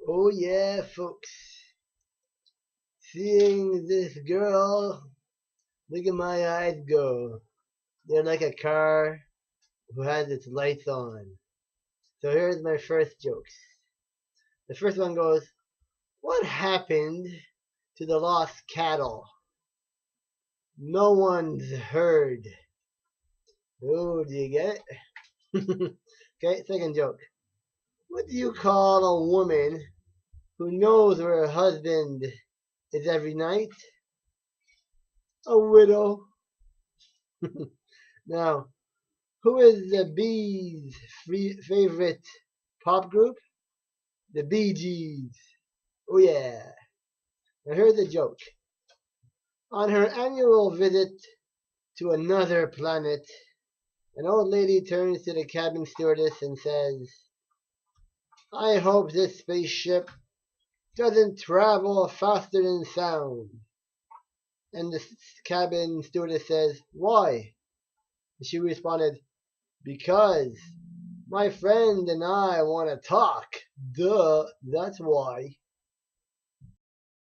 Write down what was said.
Oh yeah, folks. Seeing this girl, look at my eyes go. They're like a car who has its lights on. So here's my first jokes. The first one goes, what happened to the lost cattle? No one's heard. Oh, do you get it? Okay, second joke. What do you call a woman who knows where her husband is every night? A widow. Now, who is the Bees' favorite pop group? The Bee Gees. Oh yeah. Now here's a joke. On her annual visit to another planet, an old lady turns to the cabin stewardess and says, I hope this spaceship doesn't travel faster than sound. And the cabin stewardess says, why? And she responded, because my friend and I want to talk. Duh, that's why.